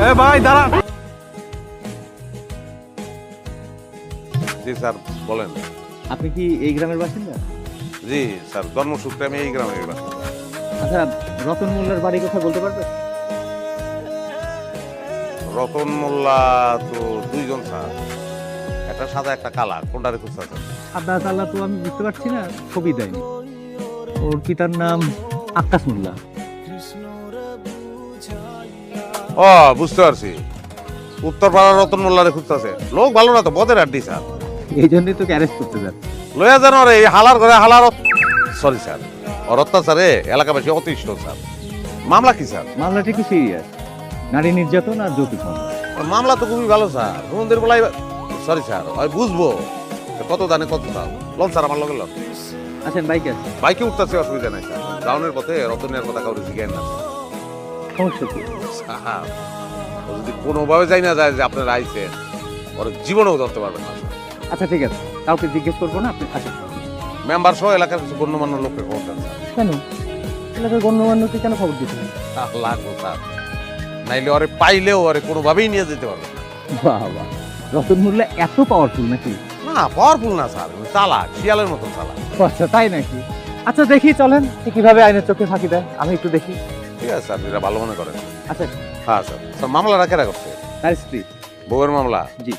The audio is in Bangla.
এ ভাই দাঁড়ান। জি স্যার বলেন। আপনি কি এই গ্রামের বাসিন্দা? জি স্যার, জন্মসূত্রে আমি এই গ্রামের বাসিন্দা। আচ্ছা, রতন মোল্লার বাড়ি কোথায় বলতে পারবে? রতন মোল্লা তো দুইজন স্যার, একটা সাদা একটা কালা, কোনটারে খুঁজতে স্যার? সাদা কাল্লা তো আমি বুঝতে পারছি না, ছবি দেয়নি। ওর পিতার নাম আক্কাস মোল্লা। ও বুঝতে পারছি, উত্তরপাড়ার রতন মোল্লারে খুঁজতেছে। লোক ভালো না তো, বদের আড্ডি স্যার। এই জন্যই তোকে অ্যারেস্ট করতে যাচ্ছে। লইয়া যেন রে এই হালার ঘরে হালার সরি স্যার, ওর অত্যাচারে এলাকাবাসী অতিষ্ঠ স্যার। মামলা কি স্যার? মামলাটি কি সিরিয়াস? নারী নির্যাতন আর যৌতুক মামলা। ওর মামলা তো খুবই ভালো স্যার। মন্দির বলাই সরি স্যার, ওই বুঝবো কত দানে কত দাও। লন স্যার আমার লগে লন। আছেন বাইকে আছে? বাইকে উঠতেছে, অসুবিধা নাই স্যার। ডাউনের পথে রতনের কথা কাউরে জিজ্ঞেস না সমস্যা কি? স্যার। ও যদি কোনোভাবে যাই না যায় যে আপনারা আইছেন, ওর জীবনেও ধরতে পারবেন না স্যার। আচ্ছা ঠিক আছে, কাউকে জিজ্ঞেস করবো না, আপনি আসেন। মেম্বার সহ এলাকার কিছু গণ্যমান্য লোককে খবর দেন স্যার। কেন এলাকার গণ্যমান্যকে কেন খবর দিতে হবে? লাগবো স্যার, নাইলে ওরে পাইলেও ওরে কোনোভাবেই নিয়ে যেতে পারবেন না। বাবা, রতন মোল্লা এত পাওয়ারফুল নাকি? না পাওয়ারফুল না স্যার, চালাক, শিয়ালের মতন চালাক। ও আচ্ছা, তাই নাকি? আচ্ছা দেখি, চলেন কিভাবে আইনের চোখে ফাঁকি দেয়, আমি একটু দেখি। ঠিক আছে স্যার, যেটা ভালো মনে করেন। আচ্ছা, হ্যাঁ স্যার। স্যার মামলা রাখে করছে তার স্ত্রী। বউয়ের মামলা? জি।